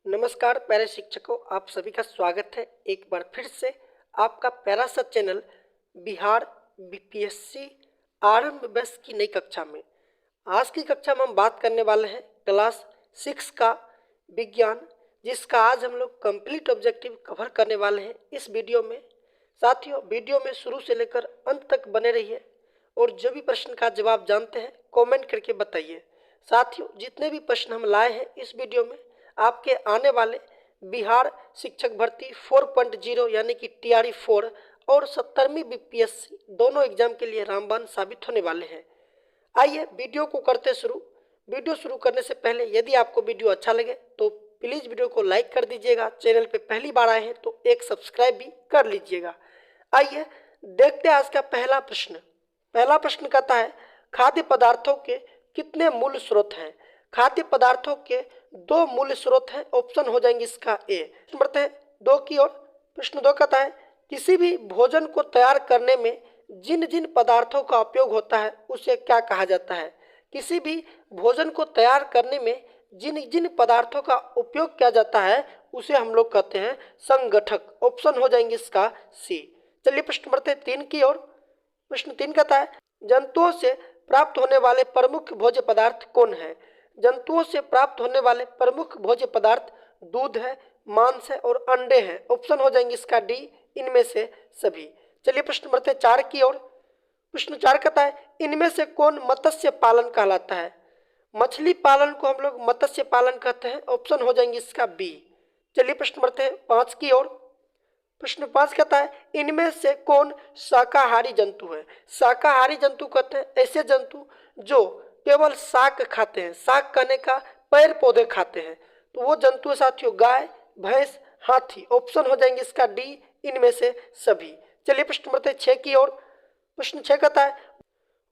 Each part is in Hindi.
नमस्कार पैरा शिक्षकों, आप सभी का स्वागत है एक बार फिर से आपका पैरासा चैनल बिहार बीपीएससी आरंभ बैच की नई कक्षा में। आज की कक्षा में हम बात करने वाले हैं क्लास 6 का विज्ञान, जिसका आज हम लोग कंप्लीट ऑब्जेक्टिव कवर करने वाले हैं इस वीडियो में। साथियों, वीडियो में शुरू से लेकर अंत तक बने रहिए और जो भी प्रश्न का जवाब जानते हैं कमेंट करके बताइए। साथियों, जितने भी प्रश्न हम लाए हैं इस वीडियो में आपके आने वाले बिहार शिक्षक भर्ती 4.0 यानी कि TRE 4 और 70वीं बीपीएससी दोनों एग्जाम के लिए रामबाण साबित होने वाले हैं। आइए वीडियो को करते शुरू। वीडियो शुरू करने से पहले यदि आपको वीडियो अच्छा लगे तो प्लीज़ वीडियो को लाइक कर दीजिएगा। चैनल पे पहली बार आए हैं तो एक सब्सक्राइब भी कर लीजिएगा। आइए देखते हैं आज का पहला प्रश्न। पहला प्रश्न कहता है, खाद्य पदार्थों के कितने मूल स्रोत हैं? खाद्य पदार्थों के 2 मूल स्रोत हैं। ऑप्शन हो जाएंगे इसका ए। बढ़ते हैं 2 की ओर। प्रश्न 2 कहता है, किसी भी भोजन को तैयार करने में जिन जिन पदार्थों का उपयोग होता है उसे क्या कहा जाता है? किसी भी भोजन को तैयार करने में जिन जिन पदार्थों का उपयोग किया जाता है उसे हम लोग कहते हैं संगठक। ऑप्शन हो जाएंगे इसका सी। चलिए प्रश्न बढ़ते हैं 3 की ओर। प्रश्न 3 कहता है, जंतुओं से प्राप्त होने वाले प्रमुख भोज्य पदार्थ कौन है? जंतुओं से प्राप्त होने वाले प्रमुख भोज्य पदार्थ दूध है, मांस है और अंडे हैं। ऑप्शन हो जाएंगे इसका डी, इनमें से सभी। चलिए प्रश्न बढ़ते हैं 4 की ओर। प्रश्न 4 कहता है, इनमें से कौन मत्स्य पालन कहलाता है? मछली पालन को हम लोग मत्स्य पालन कहते हैं। ऑप्शन हो जाएंगे इसका बी। चलिए प्रश्न बढ़ते हैं 5 की ओर। प्रश्न 5 कहता है, इनमें से कौन शाकाहारी जंतु है? शाकाहारी जंतु कहते हैं ऐसे जंतु जो केवल शाक खाते हैं। शाक कहने का पेड़ पौधे खाते हैं, तो वो जंतु साथियों गाय, भैंस, हाथी। ऑप्शन हो जाएंगे इसका डी, इनमें से सभी। चलिए प्रश्न बढ़ते हैं 6 की ओर। प्रश्न 6 कहता है,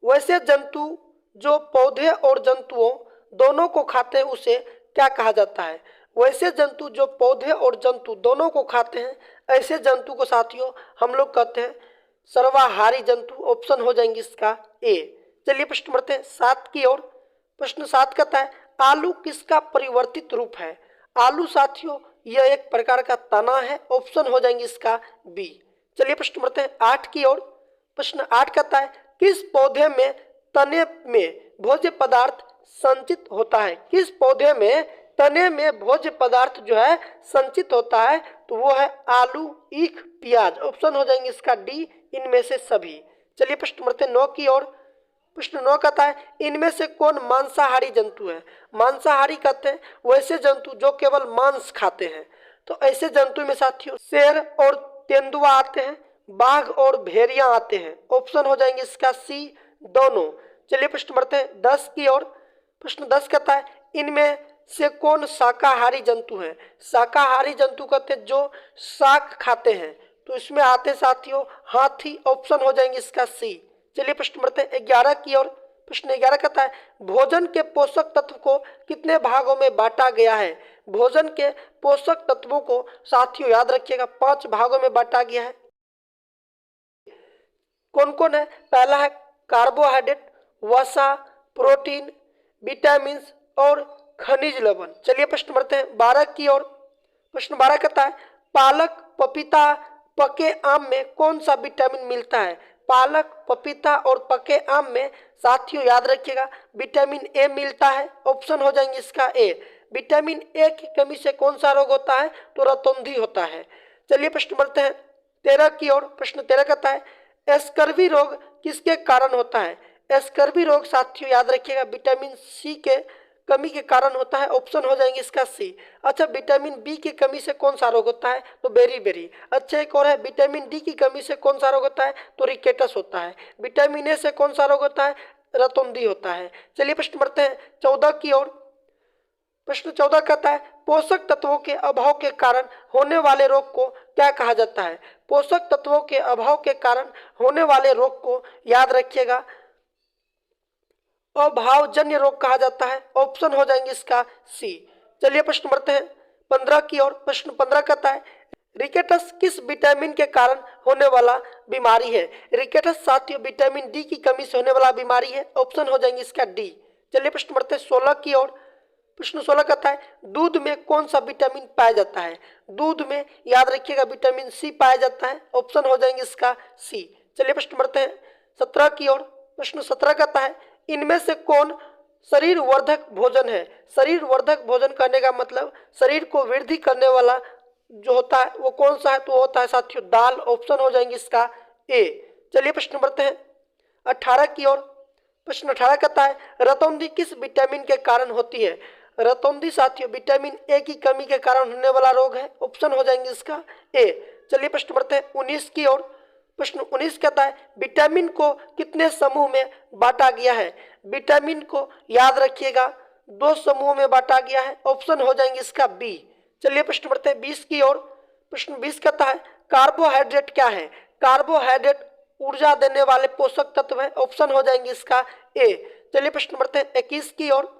वैसे जंतु जो पौधे और जंतुओं दोनों को खाते हैं उसे क्या कहा जाता है? वैसे जंतु जो पौधे और जंतु दोनों को खाते हैं ऐसे जंतु को साथियों हम लोग कहते हैं सर्वाहारी जंतु। ऑप्शन हो जाएंगे इसका ए। चलिए प्रश्न बढ़ते हैं 7 की ओर। प्रश्न 7 कहता है, आलू किसका परिवर्तित रूप है? आलू साथियों यह एक प्रकार का तना है। ऑप्शन हो जाएंगे इसका बी। चलिए प्रश्न बढ़ते हैं 8 की ओर। प्रश्न 8 कहता है, किस पौधे में तने में भोज्य पदार्थ संचित होता है? किस पौधे में तने में भोज्य पदार्थ जो है संचित होता है? तो वो है आलू, ईख, प्याज। ऑप्शन हो जाएंगे इसका डी, इनमें से सभी। चलिए प्रश्न बढ़ते हैं 9 की ओर। प्रश्न 9 कहता है, इनमें से कौन मांसाहारी जंतु है? मांसाहारी कहते हैं वैसे जंतु जो केवल मांस खाते हैं। तो ऐसे जंतु में साथियों शेर और तेंदुआ आते हैं, बाघ और भेड़िया आते हैं। ऑप्शन हो जाएंगे इसका सी, दोनों। चलिए प्रश्न बढ़ते हैं 10 की ओर। प्रश्न 10 कहता है, इनमें से कौन शाकाहारी जंतु है? शाकाहारी जंतु कहते हैं जो शाक खाते हैं, तो इसमें आते साथियों हाथी। ऑप्शन हो जाएंगे इसका सी। चलिए प्रश्न बढ़ते हैं 11 की ओर। प्रश्न 11 कहता है, भोजन के पोषक तत्व को कितने भागों में बांटा गया है? भोजन के पोषक तत्वों को साथियों याद रखिएगा 5 भागों में बांटा गया है। कौन कौन है? पहला है कार्बोहाइड्रेट, वसा, प्रोटीन, विटामिन और खनिज लवण। चलिए प्रश्न बढ़ते हैं 12 की ओर। प्रश्न 12 कहता है, पालक, पपीता, पके आम में कौन सा विटामिन मिलता है? पालक, पपीता और पके आम में साथियों याद रखिएगा विटामिन ए मिलता है। ऑप्शन हो जाएंगे इसका ए। विटामिन ए की कमी से कौन सा रोग होता है? तो रतौंधी होता है। चलिए प्रश्न बढ़ते हैं 13 की ओर। प्रश्न 13 कहता है, स्कर्वी रोग किसके कारण होता है? स्कर्वी रोग साथियों याद रखिएगा विटामिन सी के कमी के कारण होता है। ऑप्शन हो जाएंगे इसका सी। अच्छा, विटामिन बी की कमी से कौन सा रोग होता है? तो बेरी। अच्छा, एक और है, विटामिन डी की कमी से कौन सा रोग होता है? तो रिकेटस होता है। विटामिन ए से कौन सा रोग होता है? रतौंधी होता है। चलिए प्रश्न बढ़ते हैं 14 की ओर। प्रश्न 14 कहता है, पोषक तत्वों के अभाव के कारण होने वाले रोग को क्या कहा जाता है? पोषक तत्वों के अभाव के कारण होने वाले रोग को याद रखिएगा अभावजन्य रोग कहा जाता है। ऑप्शन हो जाएंगे इसका सी। चलिए प्रश्न बढ़ते हैं 15 की ओर। प्रश्न 15 कहता है, रिकेटस किस विटामिन के कारण होने वाला बीमारी है? रिकेटस साथियों विटामिन डी की कमी से होने वाला बीमारी है। ऑप्शन हो जाएंगे इसका डी। चलिए प्रश्न बढ़ते हैं 16 की ओर। प्रश्न 16 कहता है दूध में कौन सा विटामिन पाया जाता है? दूध में याद रखिएगा विटामिन सी पाया जाता है। ऑप्शन हो जाएंगे इसका सी। चलिए प्रश्न बढ़ते हैं 17 की ओर। प्रश्न 17 कहता है इनमें से कौन शरीर वर्धक भोजन है? शरीर वर्धक भोजन करने का मतलब शरीर को वृद्धि करने वाला जो होता है वो कौन सा है? तो होता है साथियों दाल। ऑप्शन हो जाएंगे इसका ए। चलिए प्रश्न बढ़ते हैं 18 की ओर। प्रश्न 18 कहता है रतौंधी किस विटामिन के कारण होती है? रतौंधी साथियों विटामिन ए की कमी के कारण होने वाला रोग है। ऑप्शन हो जाएंगे इसका ए। चलिए प्रश्न बढ़ते हैं 19 की ओर। प्रश्न 19 कहता है विटामिन को कितने समूह में बांटा गया है? विटामिन को याद रखिएगा 2 समूहों में बांटा गया है। ऑप्शन हो जाएंगे इसका बी। चलिए प्रश्न बढ़ते हैं 20 की ओर। प्रश्न 20 कहता है कार्बोहाइड्रेट क्या है? कार्बोहाइड्रेट ऊर्जा देने वाले पोषक तत्व है। ऑप्शन हो जाएंगे इसका ए। चलिए प्रश्न बढ़ते हैं 21 की ओर।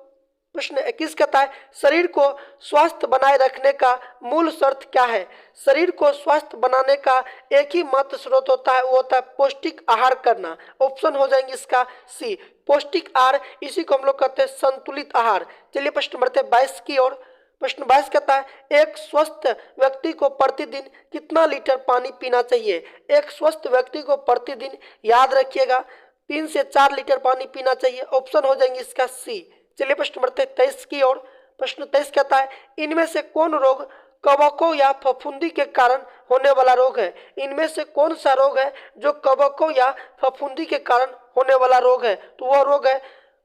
प्रश्न 21 कहता है शरीर को स्वस्थ बनाए रखने का मूल शर्त क्या है? शरीर को स्वस्थ बनाने का एक ही मात्र स्रोत होता है, वो होता है पौष्टिक आहार करना। ऑप्शन हो जाएंगे इसका सी। पौष्टिक आहार इसी को हम लोग कहते हैं संतुलित आहार। चलिए प्रश्न बढ़ते हैं 22 की ओर। प्रश्न 22 कहता है एक स्वस्थ व्यक्ति को प्रतिदिन कितना लीटर पानी पीना चाहिए? एक स्वस्थ व्यक्ति को प्रतिदिन याद रखिएगा 3 से 4 लीटर पानी पीना चाहिए। ऑप्शन हो जाएंगे इसका सी। चलिए प्रश्न बढ़ते हैं 23 की ओर। प्रश्न 23 कहता है इनमें से कौन रोग कवकों या फफूंदी के कारण होने वाला रोग है? इनमें से कौन सा रोग है जो कवकों या फफूंदी के कारण होने वाला रोग है? तो वह रोग है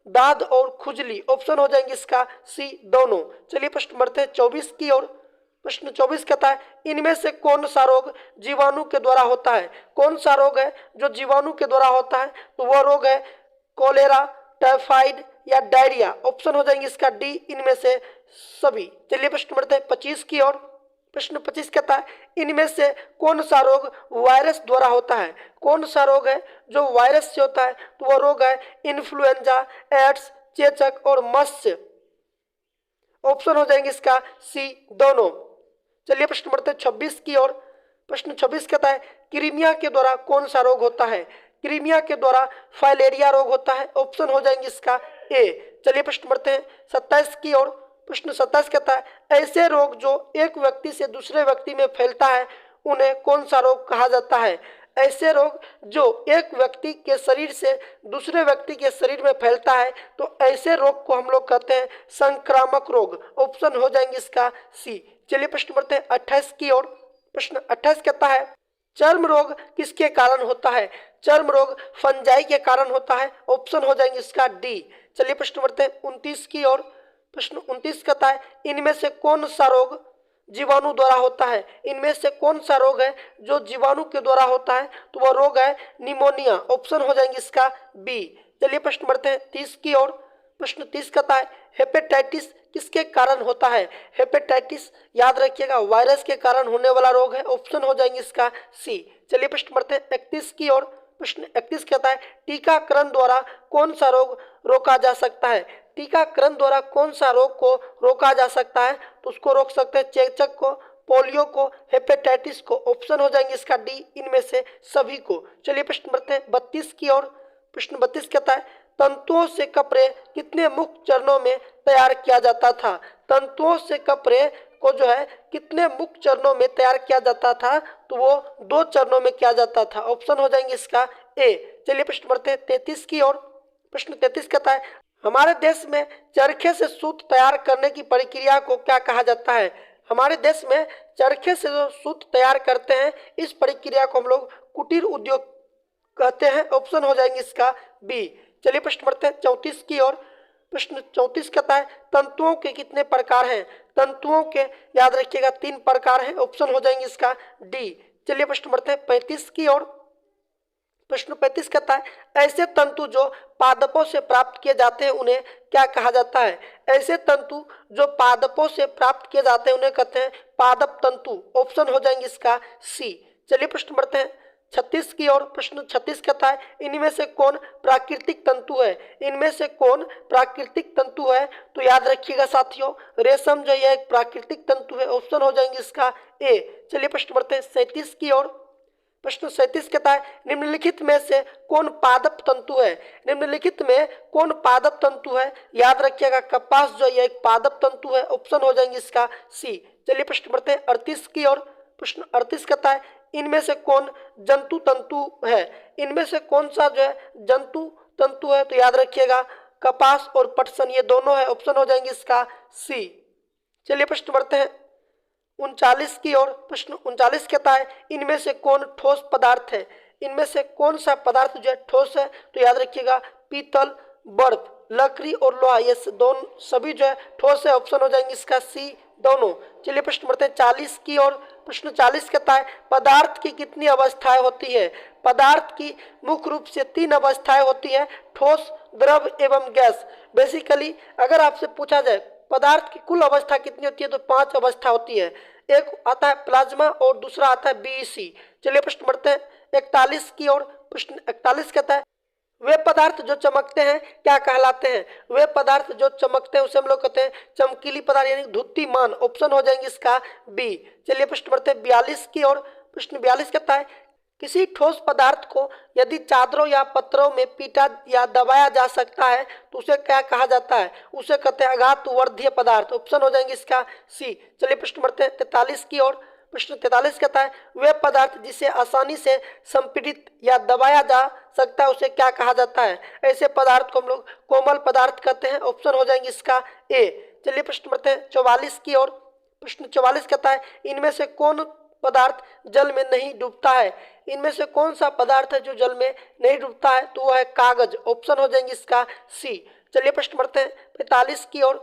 दाद और खुजली। ऑप्शन हो जाएंगे इसका सी दोनों। चलिए प्रश्न बढ़ते हैं 24 की ओर। प्रश्न 24 कहता है इनमें से कौन सा रोग जीवाणु के द्वारा होता है? कौन सा रोग है जो जीवाणु के द्वारा होता है? तो वह रोग है कोलेरा, टाइफाइड या डायरिया। ऑप्शन हो जाएंगे इसका डी इनमें से सभी। चलिए प्रश्न बढ़ते हैं 25 की ओर। प्रश्न 25 कहता है इनमें से कौन सा रोग वायरस द्वारा होता है? कौन सा रोग है जो वायरस से होता है? तो वह रोग है इन्फ्लुएंजा, एड्स, चेचक और मत्स्य। ऑप्शन हो जाएंगे इसका सी दोनों। चलिए प्रश्न बढ़ते हैं 26 की ओर। प्रश्न 26 कहता है क्रीमिया के द्वारा कौन सा रोग होता है? क्रीमिया के द्वारा फाइलेरिया रोग होता है। ऑप्शन हो जाएंगे इसका ए। चलिए प्रश्न बढ़ते हैं 27 की ओर। प्रश्न 27 कहता है ऐसे रोग जो एक व्यक्ति से दूसरे व्यक्ति में फैलता है उन्हें कौन सा रोग कहा जाता है? ऐसे रोग जो एक व्यक्ति के शरीर से दूसरे व्यक्ति के शरीर में फैलता है तो ऐसे रोग को हम लोग कहते हैं संक्रामक रोग। ऑप्शन हो जाएंगे इसका सी। चलिए प्रश्न बढ़ते हैं 28 की ओर। प्रश्न 28 कहता है चर्म रोग किसके कारण होता है? चर्म रोग फंजाई के कारण होता है। ऑप्शन हो जाएंगे इसका डी। चलिए प्रश्न बढ़ते हैं 29 की ओर। प्रश्न 29 कहता है इनमें से कौन सा रोग जीवाणु द्वारा होता है? इनमें से कौन सा रोग है जो जीवाणु के द्वारा होता है? तो वह रोग है निमोनिया। ऑप्शन हो जाएंगे इसका बी। चलिए प्रश्न बढ़ते हैं 30 की ओर। प्रश्न 30 कहता है हेपेटाइटिस किसके कारण होता है? हेपेटाइटिस याद रखिएगा वायरस के कारण होने वाला रोग है। ऑप्शन हो जाएंगे इसका सी। चलिए प्रश्न बढ़ते हैं 31 की ओर। प्रश्न 31 कहता है टीकाकरण द्वारा कौन सा रोग रोका जा सकता है? टीकाकरण द्वारा कौन सा रोग को रोका जा सकता है? तो उसको रोक सकते हैं चेचक को, पोलियो को, हेपेटाइटिस को। ऑप्शन हो जाएंगे इसका डी इनमें से सभी को। चलिए प्रश्न बढ़ते हैं 32 की ओर। प्रश्न 32 कहता है तंतुओं से कपड़े कितने मुख्य चरणों में तैयार किया जाता था? तंतुओं से कपड़े को जो है कितने मुख्य चरणों में तैयार किया जाता था? तो वो 2 चरणों में किया जाता था। ऑप्शन हो जाएंगे इसका ए। चलिए प्रश्न बढ़ते हैं 33 की ओर। प्रश्न 33 कहता है हमारे देश में चरखे से सूत तैयार करने की प्रक्रिया को क्या कहा जाता है? हमारे देश में चरखे से जो सूत तैयार करते हैं इस प्रक्रिया को हम लोग कुटीर उद्योग कहते हैं। ऑप्शन हो जाएंगे इसका बी। चलिए प्रश्न बढ़ते हैं 34 की ओर। प्रश्न 34 कहता है तंतुओं के कितने प्रकार हैं? तंतुओं के याद रखिएगा 3 प्रकार हैं। ऑप्शन हो जाएंगे इसका डी। चलिए प्रश्न बढ़ते हैं 35 की ओर। प्रश्न 35 कहता है ऐसे तंतु जो पादपों से प्राप्त किए जाते हैं उन्हें क्या कहा जाता है? ऐसे तंतु जो पादपों से प्राप्त किए जाते हैं उन्हें कहते हैं पादप तंतु। ऑप्शन हो जाएंगे इसका सी। चलिए प्रश्न बढ़ते हैं 36 की ओर। प्रश्न 36 कहता है इनमें से कौन प्राकृतिक तंतु है? इनमें से कौन प्राकृतिक तंतु है? तो याद रखिएगा साथियों रेशम जो यह एक प्राकृतिक तंतु है। ऑप्शन हो जाएंगे इसका ए। चलिए प्रश्न बढ़ते हैं 37 की ओर। प्रश्न 37 कहता है निम्नलिखित में से कौन पादप तंतु है। निम्नलिखित में कौन पादप तंतु है, याद रखिएगा कपास जो ये एक पादप तंतु है, ऑप्शन हो जाएंगे इसका सी। चलिए प्रश्न बढ़ते हैं 38 की ओर। प्रश्न 38 कहता है इनमें से कौन जंतु तंतु है। इनमें से कौन सा जो है जंतु तंतु है, तो याद रखिएगा कपास और पटसन ये दोनों है, ऑप्शन हो जाएंगे इसका सी। चलिए प्रश्न बढ़ते हैं 39 की ओर। प्रश्न 39 कहता है इनमें से कौन ठोस पदार्थ है। इनमें से कौन सा पदार्थ जो है ठोस है, तो याद रखिएगा पीतल, बर्फ, लकड़ी और लोहा ये दोनों सभी जो है ठोस है, ऑप्शन हो जाएंगे इसका सी दोनों। चलिए प्रश्न बढ़ते हैं 40 की ओर। प्रश्न 40 कहता है पदार्थ की कितनी अवस्थाएं होती है। पदार्थ की मुख्य रूप से 3 अवस्थाएं होती है, ठोस, द्रव एवं गैस। बेसिकली अगर आपसे पूछा जाए पदार्थ की कुल अवस्था कितनी होती है, तो 5 अवस्था होती है। एक आता है प्लाज्मा और दूसरा आता है बीईसी। चलिए प्रश्न बढ़ते हैं 41 की ओर। प्रश्न 41 कहता है वे पदार्थ जो चमकते हैं क्या कहलाते हैं। वे पदार्थ जो चमकते हैं उसे हम लोग कहते हैं चमकीली पदार्थ यानी धुत्तीमान, ऑप्शन हो जाएंगे इसका बी। चलिए प्रश्न बढ़ते हैं 42 की ओर। प्रश्न 42 कहता है किसी ठोस पदार्थ को यदि चादरों या पत्रों में पीटा या दबाया जा सकता है तो उसे क्या कहा जाता है। उसे कहते हैं अघातवर्धीय पदार्थ, ऑप्शन हो जाएंगे इसका सी। चलिए प्रश्न बढ़ते हैं 43 की ओर। प्रश्न 43 कहता है वे पदार्थ जिसे आसानी से संपीड़ित या दबाया जा सकता है उसे क्या कहा जाता है। ऐसे पदार्थ को हम लोग कोमल पदार्थ कहते हैं, ऑप्शन हो जाएंगे इसका ए। चलिए प्रश्न बढ़ते हैं 44 की ओर। प्रश्न 44 कहता है इनमें से कौन पदार्थ जल में नहीं डूबता है। इनमें से कौन सा पदार्थ है जो जल में नहीं डूबता है, तो वह है कागज, ऑप्शन हो जाएंगे इसका सी। चलिए प्रश्न बढ़ते हैं 45 की ओर।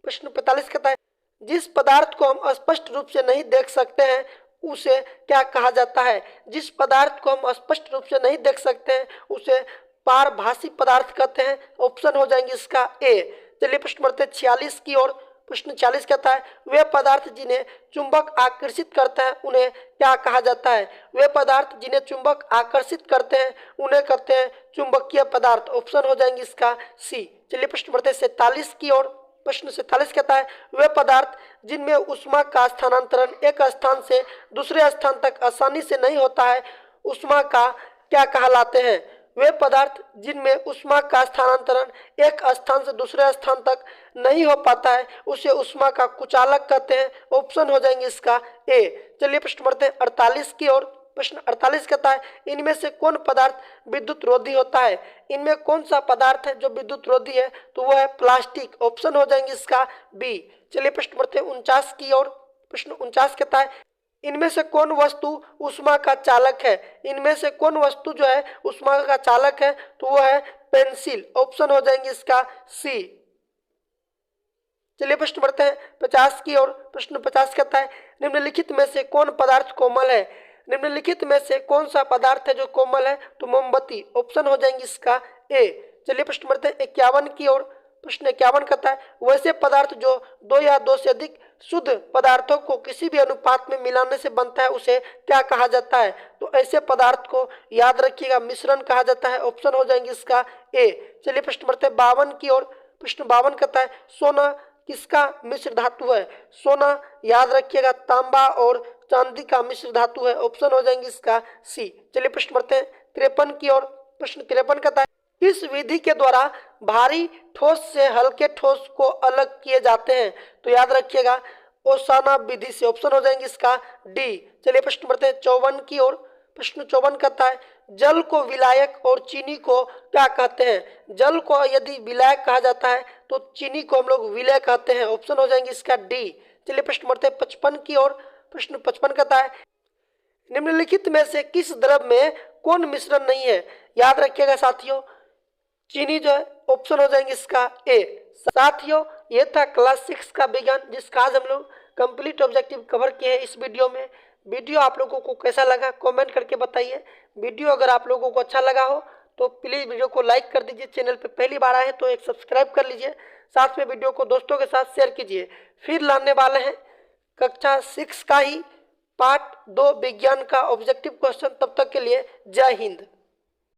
प्रश्न 45 कहता है जिस पदार्थ को हम स्पष्ट रूप से नहीं देख सकते हैं उसे क्या कहा जाता है। जिस पदार्थ को हम स्पष्ट रूप से नहीं देख सकते हैं उसे पारभासी पदार्थ कहते हैं, ऑप्शन हो जाएंगे इसका ए। चलिए प्रश्न बढ़ते हैं 46 की ओर। प्रश्न 40 कहता है वे पदार्थ जिन्हें चुंबक आकर्षित करता है उन्हें क्या कहा जाता है। वे पदार्थ जिन्हें चुंबक आकर्षित करते हैं उन्हें कहते हैं चुंबकीय पदार्थ, ऑप्शन हो जाएंगे इसका सी। चलिए प्रश्न बढ़ते हैं 47 की ओर। प्रश्न 47 कहता है वे पदार्थ जिनमें ऊष्मा का स्थानांतरण एक स्थान से दूसरे स्थान तक आसानी से नहीं होता है ऊष्मा का क्या कहलाते हैं। वे पदार्थ जिनमें ऊष्मा का स्थानांतरण एक स्थान से दूसरे स्थान तक नहीं हो पाता है उसे ऊष्मा का कुचालक कहते हैं, ऑप्शन हो जाएंगे इसका ए। चलिए प्रश्न बढ़ते हैं 48 की ओर। प्रश्न 48 कहता है इनमें से कौन पदार्थ विद्युत रोधी होता है। इनमें कौन सा पदार्थ है जो विद्युत रोधी है, तो वह है प्लास्टिक, ऑप्शन हो जाएंगे इसका बी। चलिए प्रश्न बढ़ते हैं 49 की ओर। प्रश्न 49 कहता है इनमें से कौन वस्तु ऊष्मा का चालक है। इनमें से कौन वस्तु जो है ऊष्मा का चालक है, तो वह है पेंसिल, ऑप्शन हो जाएंगे इसका सी। चलिए प्रश्न बढ़ते हैं 50 की ओर। प्रश्न 50 कहता है निम्नलिखित में से कौन पदार्थ कोमल है। निम्नलिखित में से कौन सा पदार्थ है जो कोमल है, तो मोमबत्ती, ऑप्शन हो जाएंगे इसका ए। चलिए प्रश्न बढ़ते हैं 51 की ओर। प्रश्न 51 कहता है वैसे पदार्थ जो 2 या 2 से अधिक शुद्ध पदार्थों को किसी भी अनुपात में मिलाने से बनता है उसे क्या कहा जाता है। तो ऐसे पदार्थ को याद रखिएगा मिश्रण कहा जाता है, ऑप्शन हो जाएंगे इसका ए। चलिए प्रश्न बढ़ते हैं 52 की ओर। प्रश्न 52 कहता है सोना किसका मिश्र धातु है। सोना याद रखिएगा तांबा और चांदी का मिश्र धातु है, ऑप्शन हो जाएंगे इसका सी। चलिए प्रश्न बढ़ते हैं 53 की ओर। प्रश्न 53 कहता है इस विधि के द्वारा भारी ठोस से हल्के ठोस को अलग किए जाते हैं, तो याद रखिएगा ओसाना विधि से, ऑप्शन हो जाएंगे इसका डी। चलिए प्रश्न बढ़ते हैं 54 की ओर। प्रश्न 54 कहता है जल को विलायक और चीनी को क्या कहते हैं। जल को यदि विलायक कहा जाता है तो चीनी को हम लोग विलय कहते हैं, ऑप्शन हो जाएंगे इसका डी। चलिए प्रश्न बढ़ते हैं 55 की ओर। प्रश्न 55 कहता है निम्नलिखित में से किस द्रव में कौन मिश्रण नहीं है। याद रखिएगा साथियों चीनी जो है, ऑप्शन हो जाएंगे इसका ए। साथियों ये था क्लास 6 का विज्ञान जिसका आज हम लोग कंप्लीट ऑब्जेक्टिव कवर किए हैं इस वीडियो में। वीडियो आप लोगों को कैसा लगा कमेंट करके बताइए। वीडियो अगर आप लोगों को अच्छा लगा हो तो प्लीज़ वीडियो को लाइक कर दीजिए। चैनल पे पहली बार आए तो एक सब्सक्राइब कर लीजिए, साथ में वीडियो को दोस्तों के साथ शेयर कीजिए। फिर लाने वाले हैं कक्षा 6 का ही पार्ट 2 विज्ञान का ऑब्जेक्टिव क्वेश्चन। तब तक के लिए जय हिंद।